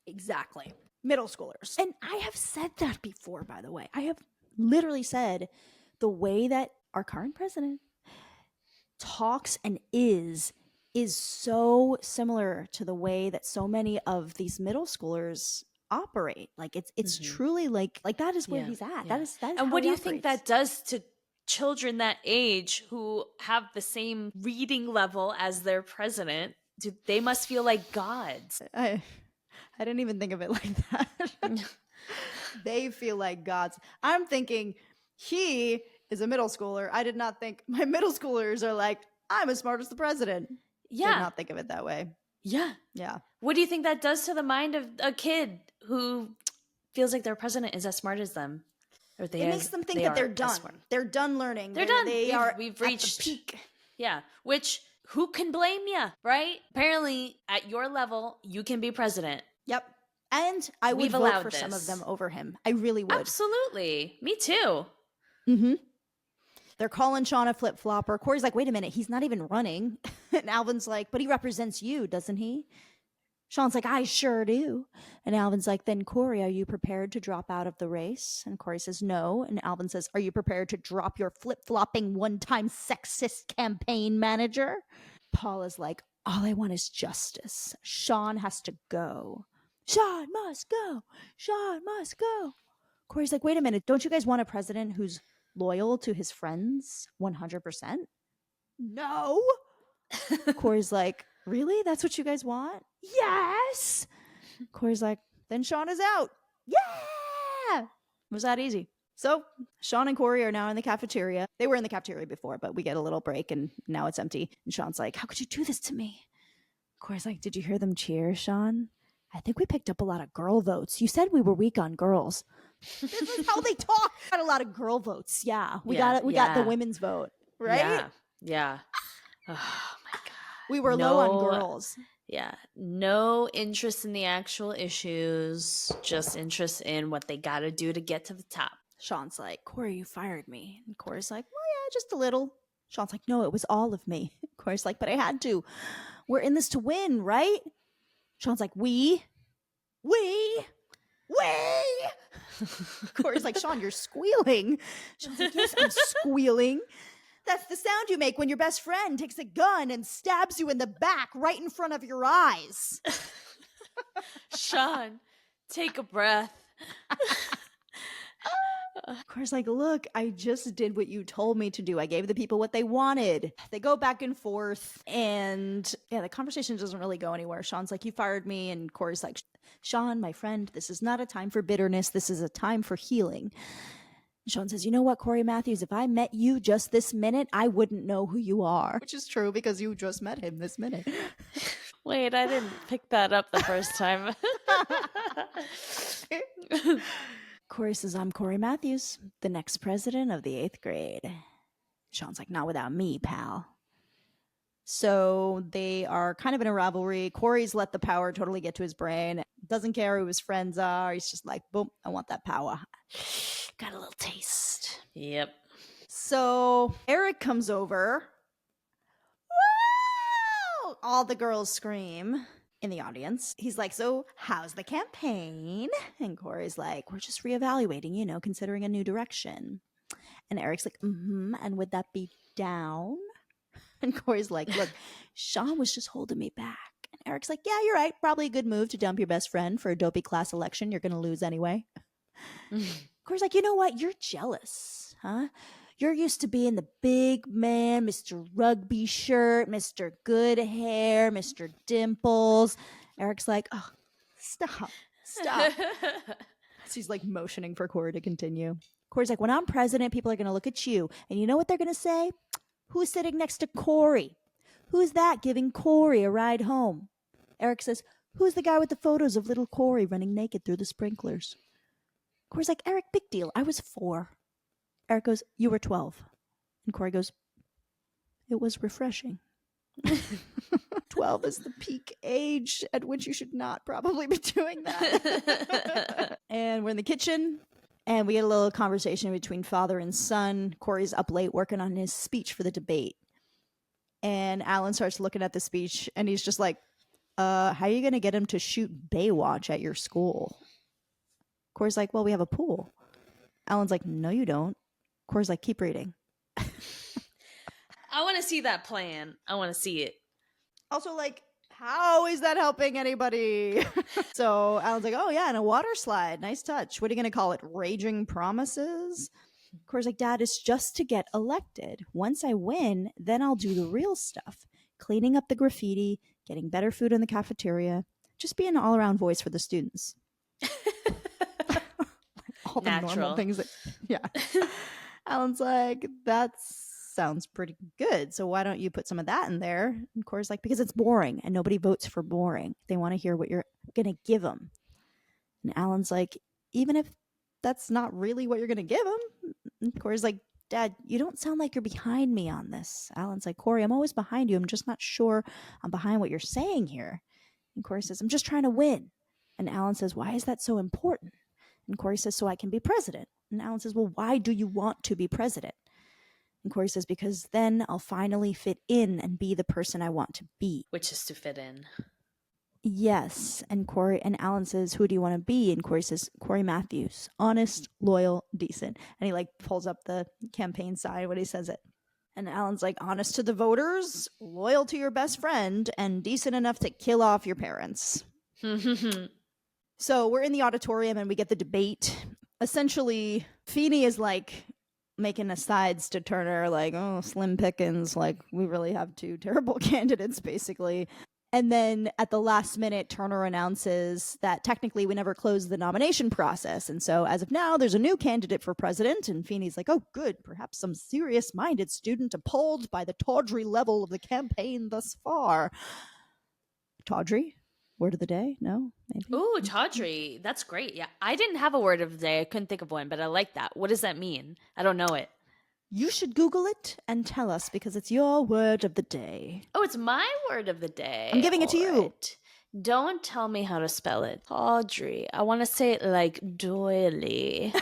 Exactly. Middle schoolers. And I have said that before, by the way. I have literally said the way that our current president talks and is so similar to the way that so many of these middle schoolers operate. Like it's truly like that is where he's at. That is and what do you think that does to children that age who have the same reading level as their president? They must feel like gods. I didn't even think of it like that. They feel like gods. I'm thinking he is a middle schooler. I did not think my middle schoolers are like, I'm as smart as the president. Yeah. Did not think of it that way. Yeah. Yeah. What do you think that does to the mind of a kid who feels like their president is as smart as them? Or it makes them think that they're done. They're done learning. They're done. We've reached the peak. Yeah. Which, who can blame you, right? Apparently, at your level, you can be president. Yep. And I would vote for some of them over him. I really would. Absolutely. Me too. They're calling Shawn a flip-flopper. Cory's like, wait a minute, he's not even running. And Alvin's like, but he represents you, doesn't he? Shawn's like, I sure do. And Alvin's like, then Cory, are you prepared to drop out of the race? And Cory says, no. And Alvin says, are you prepared to drop your flip-flopping one-time sexist campaign manager? Paula's like, all I want is justice. Shawn has to go. Shawn must go. Shawn must go. Cory's like, wait a minute. Don't you guys want a president who's loyal to his friends 100%? No. Cory's like, really? That's what you guys want? Yes. Cory's like, then Shawn is out. Yeah. It was that easy. So Shawn and Cory are now in the cafeteria. They were in the cafeteria before, but we get a little break and now it's empty. And Shawn's like, how could you do this to me? Cory's like, did you hear them cheer, Shawn? I think we picked up a lot of girl votes. You said we were weak on girls. This is how they talk. Got a lot of girl votes. Yeah. We got the women's vote, right? Yeah. Oh my God. We were low on girls. Yeah. No interest in the actual issues, just interest in what they got to do to get to the top. Shawn's like, Cory, you fired me. And Cory's like, well, yeah, just a little. Shawn's like, no, it was all of me. Cory's like, but I had to. We're in this to win, right? Shawn's like, we. Cory's like, Shawn, you're squealing. Shawn's like, yes, I'm squealing. That's the sound you make when your best friend takes a gun and stabs you in the back right in front of your eyes. Shawn, take a breath. Cory's like, look, I just did what you told me to do. I gave the people what they wanted. They go back and forth. And yeah, the conversation doesn't really go anywhere. Shawn's like, you fired me. And Cory's like, Shawn, my friend, this is not a time for bitterness. This is a time for healing. Shawn says, you know what, Cory Matthews, if I met you just this minute, I wouldn't know who you are. Which is true because you just met him this minute. Wait, I didn't pick that up the first time. Cory says, I'm Cory Matthews, the next president of the 8th grade. Shawn's like, not without me, pal. So they are kind of in a rivalry. Cory's let the power totally get to his brain. Doesn't care who his friends are. He's just like, boom, I want that power. Got a little taste. Yep. So Eric comes over. Woo! All the girls scream in the audience. He's like, so how's the campaign? And Cory's like, we're just reevaluating, considering a new direction. And Eric's like, and would that be down? And Cory's like, look, Shawn was just holding me back. And Eric's like, yeah, you're right. Probably a good move to dump your best friend for a dopey class election. You're going to lose anyway. Cory's like, you know what? You're jealous, huh? You're used to being the big man, Mr. Rugby shirt, Mr. Good hair, Mr. Dimples. Eric's like, oh, stop. So he's like motioning for Cory to continue. Cory's like, when I'm president, people are going to look at you. And you know what they're going to say? Who's sitting next to Cory? Who's that giving Cory a ride home? Eric says, who's the guy with the photos of little Cory running naked through the sprinklers? Cory's like, Eric, big deal. I was 4. Eric goes, you were 12. And Cory goes, it was refreshing. 12 is the peak age at which you should not probably be doing that. And we're in the kitchen. And we get a little conversation between father and son. Cory's up late working on his speech for the debate. And Alan starts looking at the speech and he's just like, how are you going to get him to shoot Baywatch at your school? Cory's like, well, we have a pool. Alan's like, no, you don't. Cory's like, keep reading. I want to see that plan. I want to see it. Also, like, how is that helping anybody? So Alan's like, oh, yeah, and a water slide. Nice touch. What are you going to call it? Raging promises? Cory's like, Dad, it's just to get elected. Once I win, then I'll do the real stuff. Cleaning up the graffiti, getting better food in the cafeteria, just be an all-around voice for the students. All the Natural. normal things. Yeah. Alan's like, that sounds pretty good. So why don't you put some of that in there? And Cory's like, because it's boring and nobody votes for boring. They want to hear what you're going to give them. And Alan's like, even if that's not really what you're going to give them. And Cory's like, Dad, you don't sound like you're behind me on this. Alan's like, Cory, I'm always behind you. I'm just not sure I'm behind what you're saying here. And Cory says, I'm just trying to win. And Alan says, why is that so important? And Cory says, so I can be president. And Alan says, well, why do you want to be president? And Cory says, because then I'll finally fit in and be the person I want to be. Which is to fit in. Yes. And Alan says, who do you want to be? And Cory says, Cory Matthews, honest, loyal, decent. And he like pulls up the campaign sign when he says it. And Alan's like, honest to the voters, loyal to your best friend, and decent enough to kill off your parents. So we're in the auditorium and we get the debate. Essentially, Feeny is like making asides to Turner, like, oh, slim pickings, like we really have two terrible candidates, basically. And then at the last minute, Turner announces that technically we never closed the nomination process. And so as of now, there's a new candidate for president. And Feeney's like, oh, good. Perhaps some serious-minded student appalled by the tawdry level of the campaign thus far. Tawdry? Word of the day? No? Maybe? Ooh, tawdry. That's great. Yeah. I didn't have a word of the day. I couldn't think of one, but I like that. What does that mean? I don't know it. You should Google it and tell us because it's your word of the day. Oh, it's my word of the day. I'm giving it to you. Don't tell me how to spell it. Tawdry. I want to say it like doily.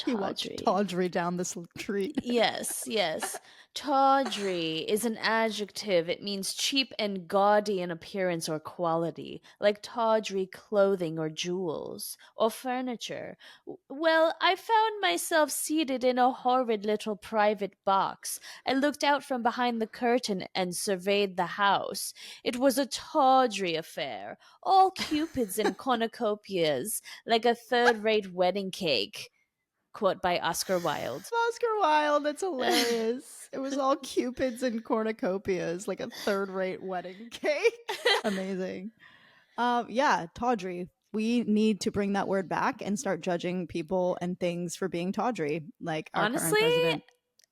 He walked tawdry down this tree. Yes. Tawdry is an adjective. It means cheap and gaudy in appearance or quality, like tawdry clothing or jewels or furniture. Well, I found myself seated in a horrid little private box. I looked out from behind the curtain and surveyed the house. It was a tawdry affair, all cupids and cornucopias, like a third-rate wedding cake. Quote by Oscar Wilde. Oscar Wilde, that's hilarious. It was all cupids and cornucopias, like a third-rate wedding cake. Amazing. Yeah, tawdry. We need to bring that word back and start judging people and things for being tawdry, like our current president.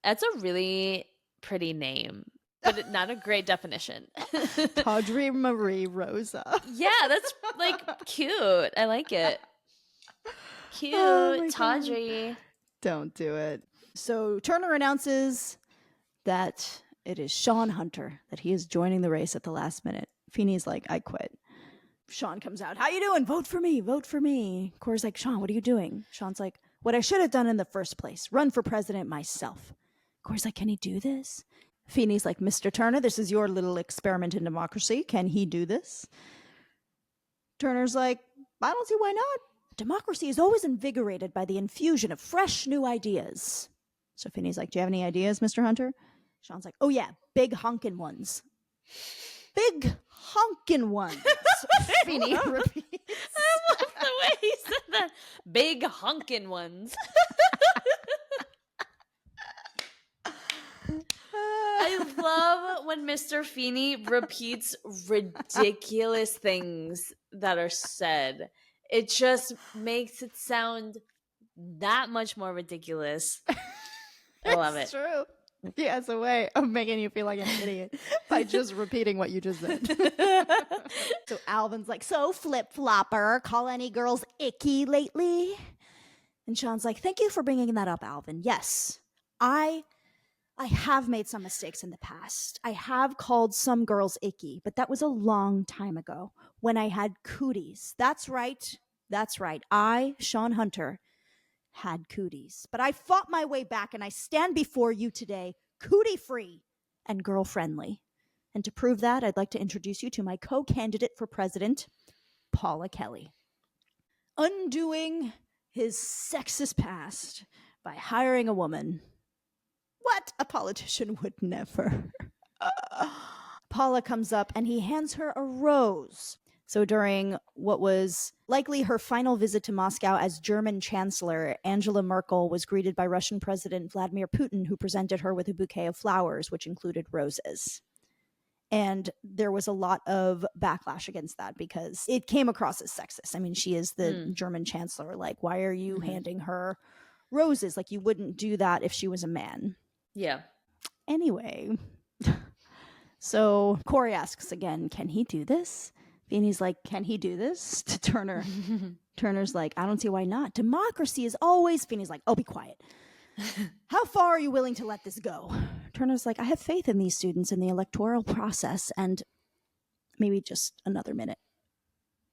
That's a really pretty name, but not a great definition. Tawdry Marie Rosa. Yeah, that's like cute. I like it. Cute, tawdry. Don't do it. So Turner announces that it is Shawn Hunter, that he is joining the race at the last minute. Feeney's like, I quit. Shawn comes out, how you doing? Vote for me, vote for me. Cory's like, Shawn, what are you doing? Shawn's like, what I should have done in the first place, run for president myself. Cory's like, can he do this? Feeney's like, Mr. Turner, this is your little experiment in democracy. Can he do this? Turner's like, I don't see why not. Democracy is always invigorated by the infusion of fresh new ideas. So Finney's like, do you have any ideas, Mr. Hunter? Shawn's like, oh yeah, big honkin' ones. Big honkin' ones. Finney repeats. I love the way he said that. Big honkin' ones. I love when Mr. Feeny repeats ridiculous things that are said. It just makes it sound that much more ridiculous. I love it. It's true. He has a way of making you feel like an idiot by just repeating what you just said. So Alvin's like, so flip-flopper, call any girls icky lately? And Shawn's like, thank you for bringing that up, Alvin. Yes, I have made some mistakes in the past. I have called some girls icky, but that was a long time ago when I had cooties. That's right. I, Shawn Hunter, had cooties. But I fought my way back and I stand before you today cootie-free and girl-friendly. And to prove that, I'd like to introduce you to my co-candidate for president, Paula Kelly. Undoing his sexist past by hiring a woman. What? A politician would never. Paula comes up and he hands her a rose. So during what was likely her final visit to Moscow as German Chancellor, Angela Merkel was greeted by Russian President Vladimir Putin, who presented her with a bouquet of flowers, which included roses. And there was a lot of backlash against that because it came across as sexist. I mean, she is the German Chancellor. Like, why are you handing her roses? Like, you wouldn't do that if she was a man. Yeah. Anyway, so Cory asks again, can he do this? Feeney's like, can he do this? To Turner. Turner's like, I don't see why not. Democracy is always... Feeney's like, oh, be quiet. How far are you willing to let this go? Turner's like, I have faith in these students in the electoral process and maybe just another minute.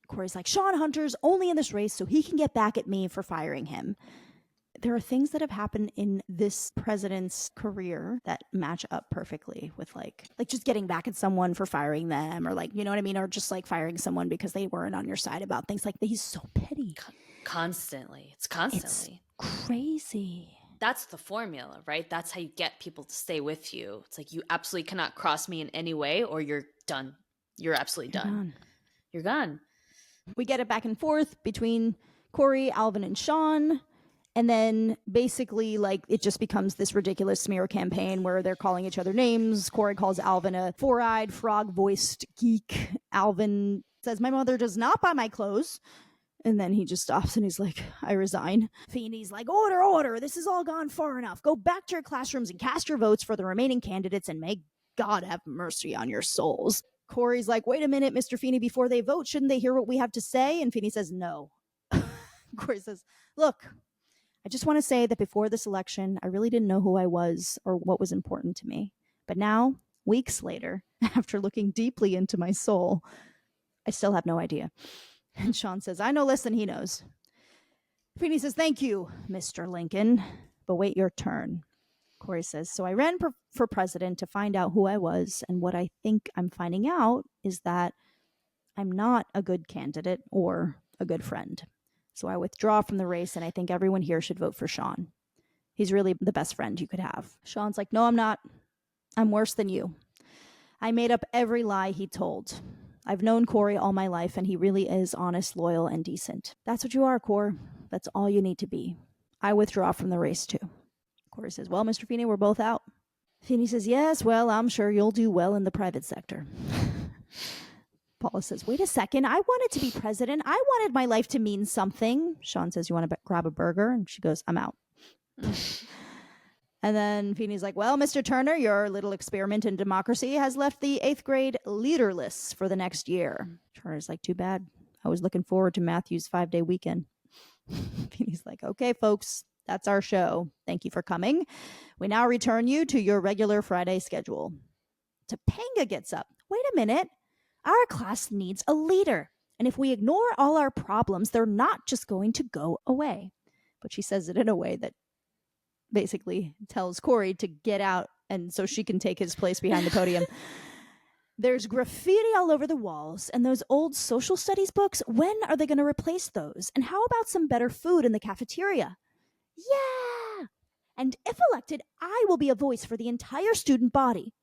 Cory's like, Shawn Hunter's only in this race so he can get back at me for firing him. there are things that have happened in this president's career that match up perfectly with like just getting back at someone for firing them, or like, you know what I mean? Or just like firing someone because they weren't on your side about things. Like, he's so petty. Constantly. It's constantly. It's crazy. That's the formula, right? That's how you get people to stay with you. It's like, you absolutely cannot cross me in any way or you're done. You're absolutely done. You're gone. We get it back and forth between Cory, Alvin, and Shawn. And then basically, like, it just becomes this ridiculous smear campaign where they're calling each other names. Cory calls Alvin a four-eyed, frog-voiced geek. Alvin says, "My mother does not buy my clothes." And then he just stops and he's like, "I resign." Feeny's like, "Order, order. This has all gone far enough. Go back to your classrooms and cast your votes for the remaining candidates, and may God have mercy on your souls." Cory's like, "Wait a minute, Mr. Feeny, before they vote, shouldn't they hear what we have to say?" And Feeny says, "No." Cory says, "Look, I just want to say that before this election, I really didn't know who I was or what was important to me. But now, weeks later, after looking deeply into my soul, I still have no idea." And Shawn says, "I know less than he knows." Feeny says, "Thank you, Mr. Lincoln, but wait your turn." Cory says, "So I ran for president to find out who I was, and what I think I'm finding out is that I'm not a good candidate or a good friend. So I withdraw from the race, and I think everyone here should vote for Shawn. He's really the best friend you could have." Shawn's like, "No, I'm not. I'm worse than you. I made up every lie he told. I've known Cory all my life, and he really is honest, loyal, and decent. That's what you are, Cor. That's all you need to be. I withdraw from the race, too." Cory says, "Well, Mr. Feeny, we're both out." Feeny says, "Yes, well, I'm sure you'll do well in the private sector." Paula says, "Wait a second. I wanted to be president. I wanted my life to mean something." Shawn says, "You want to grab a burger?" And she goes, "I'm out." And then Feeny's like, "Well, Mr. Turner, your little experiment in democracy has left the 8th grade leaderless for the next year." Turner's like, "Too bad. I was looking forward to Matthew's 5-day weekend." Feeny's like, "Okay, folks, that's our show. Thank you for coming. We now return you to your regular Friday schedule." Topanga gets up. "Wait a minute. Our class needs a leader. And if we ignore all our problems, they're not just going to go away." But she says it in a way that basically tells Cory to get out and so she can take his place behind the podium. "There's graffiti all over the walls, and those old social studies books, when are they going to replace those? And how about some better food in the cafeteria? Yeah! And if elected, I will be a voice for the entire student body."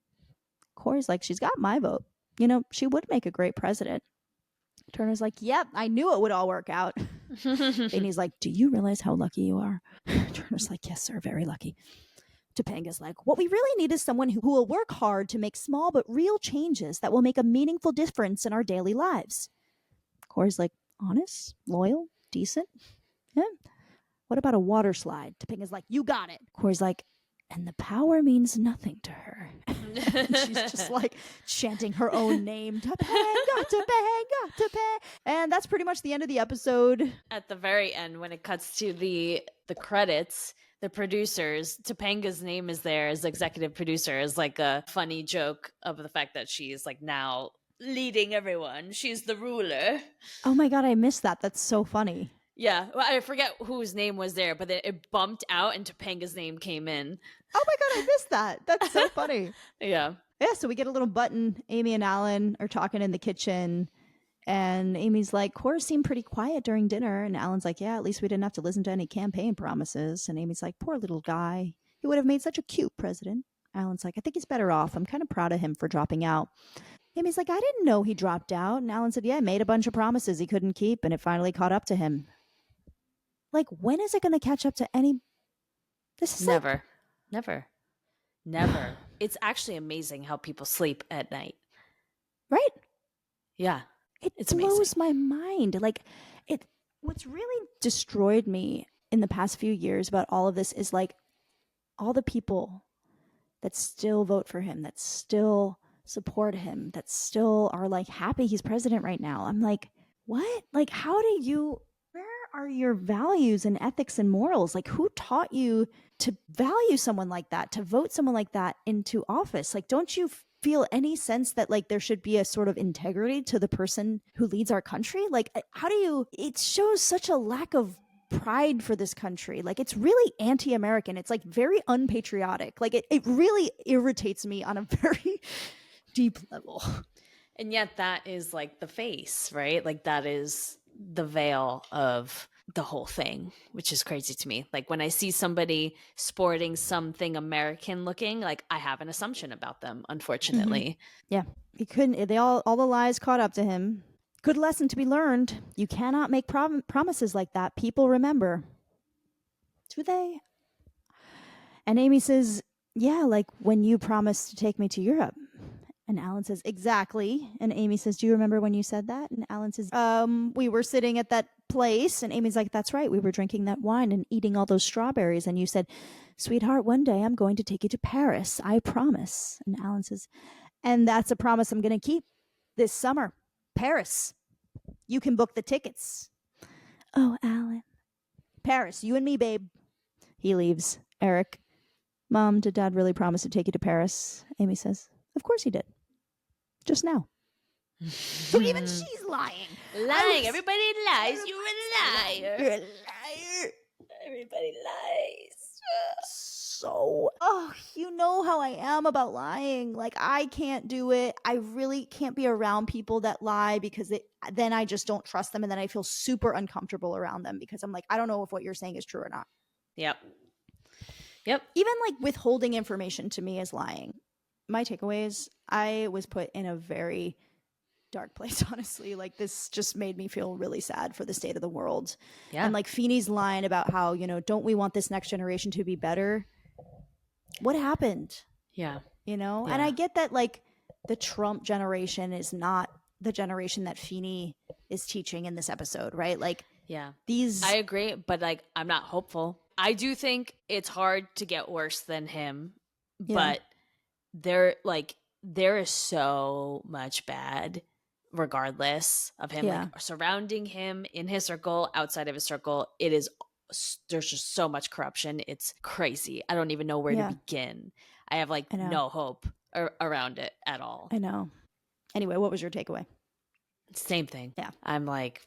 Cory's like, "She's got my vote. You know, she would make a great president." Turner's like, "Yep, I knew it would all work out." And he's like, "Do you realize how lucky you are?" Turner's like, "Yes, sir, very lucky." Topanga's like, "What we really need is someone who will work hard to make small but real changes that will make a meaningful difference in our daily lives." Cory's like, "Honest, loyal, decent? Yeah. What about a water slide?" Topanga's like, "You got it." Cory's like, "And the power means nothing to her." And she's just like chanting her own name. Topanga, Topanga, Topanga. And that's pretty much the end of the episode. At the very end, when it cuts to the credits, the producers, Topanga's name is there as executive producer, as like a funny joke of the fact that she's like now leading everyone. She's the ruler. Oh my God, I missed that. That's so funny. Yeah, well, I forget whose name was there, but it bumped out and Topanga's name came in. Oh my God, I missed that. That's so funny. Yeah. Yeah, so we get a little button. Amy and Alan are talking in the kitchen, and Amy's like, "Cora seemed pretty quiet during dinner." And Alan's like, "Yeah, at least we didn't have to listen to any campaign promises." And Amy's like, "Poor little guy. He would have made such a cute president." Alan's like, "I think he's better off. I'm kind of proud of him for dropping out." Amy's like, "I didn't know he dropped out." And Alan said, "Yeah, made a bunch of promises he couldn't keep, and it finally caught up to him." Like, when is it going to catch up to any? This is never. It's actually amazing how people sleep at night. Right? Yeah. It blows my mind. Like, what's really destroyed me in the past few years about all of this is like all the people that still vote for him, that still support him, that still are like happy he's president right now. I'm like, what? Like, where are your values and ethics and morals? Like, who taught you to value someone like that, to vote someone like that into office? Like, don't you feel any sense that like there should be a sort of integrity to the person who leads our country? Like, it shows such a lack of pride for this country. Like, it's really anti-American. It's like very unpatriotic. Like, it really irritates me on a very deep level. And yet that is like the face, right? Like that is the veil of the whole thing, which is crazy to me. Like when I see somebody sporting something American looking, like I have an assumption about them, unfortunately. Yeah, he couldn't. All the lies caught up to him. Good lesson to be learned. You cannot make promises like that. People remember. Do they? And Amy says, yeah, like when you promised to take me to Europe. And Alan says, exactly. And Amy says, do you remember when you said that? And Alan says, we were sitting at that place. And Amy's like, that's right. We were drinking that wine and eating all those strawberries. And you said, sweetheart, one day I'm going to take you to Paris. I promise. And Alan says, and that's a promise I'm going to keep this summer. Paris. You can book the tickets. Oh, Alan. Paris, you and me, babe. He leaves. Eric, Mom, did Dad really promise to take you to Paris? Amy says, of course he did. Just now. So even she's lying. Lying. Everybody lies. You're a liar. You're a liar. Everybody lies. So, you know how I am about lying. Like, I can't do it. I really can't be around people that lie because then I just don't trust them. And then I feel super uncomfortable around them because I'm like, I don't know if what you're saying is true or not. Yep. Even like withholding information to me is lying. My takeaways, I was put in a very dark place, honestly. Like, this just made me feel really sad for the state of the world. Yeah. And like Feeny's line about how, don't we want this next generation to be better? What happened? Yeah. Yeah. And I get that like the Trump generation is not the generation that Feeny is teaching in this episode, right? Like, yeah, I agree, but like I'm not hopeful. I do think it's hard to get worse than him, but there is so much bad regardless of him, like surrounding him, in his circle, outside of his circle. There's just so much corruption. It's crazy. I don't even know where to begin. I have like no hope around it at all. I know. Anyway, what was your takeaway? Same thing. Yeah. I'm like,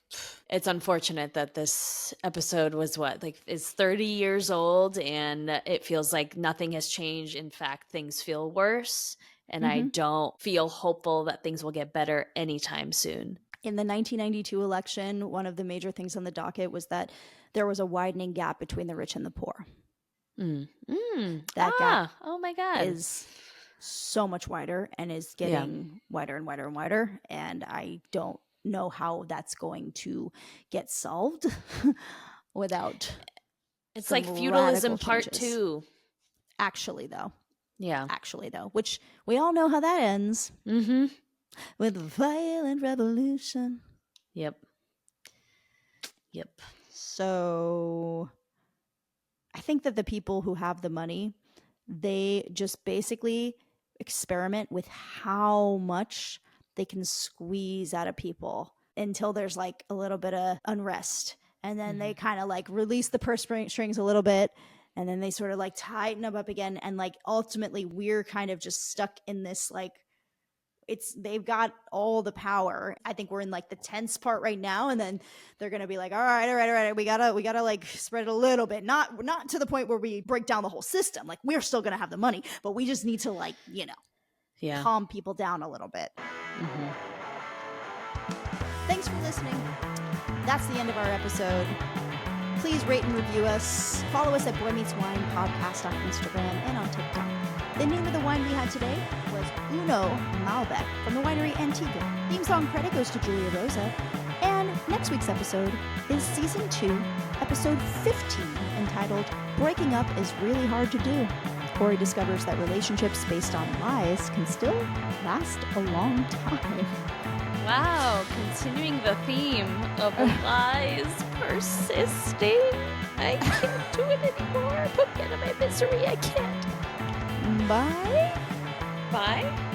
it's unfortunate that this episode was is 30 years old and it feels like nothing has changed. In fact, things feel worse. And I don't feel hopeful that things will get better anytime soon. In the 1992 election, one of the major things on the docket was that there was a widening gap between the rich and the poor. That gap oh my God. is so much wider and is getting wider and wider and wider. And I don't know how that's going to get solved without It's like feudalism part changes. 2. Actually, though. Yeah. Which we all know how that ends. Mm-hmm. With a violent revolution. Yep. So I think that the people who have the money, they just basically experiment with how much they can squeeze out of people until there's like a little bit of unrest. And then they kind of like release the purse strings a little bit. And then they sort of like tighten them up again. And like ultimately we're kind of just stuck in this like, they've got all the power. I think we're in like the tense part right now. And then they're going to be like, all right. We gotta like spread it a little bit. Not to the point where we break down the whole system. Like we're still going to have the money, but we just need to like, calm people down a little bit. Thanks for listening. That's the end of our episode. Please rate and review us. Follow us at Boy Meets Wine Podcast on Instagram and on TikTok. The name of the wine we had today was Uno Malbec from the winery Antigua. Theme song credit goes to Julia Rosa. And next week's episode is Season 2, Episode 15, entitled Breaking Up is Really Hard to Do. Cory discovers that relationships based on lies can still last a long time. Wow, continuing the theme of lies persisting. I can't do it anymore. Put me out of my misery. I can't. Bye. Bye.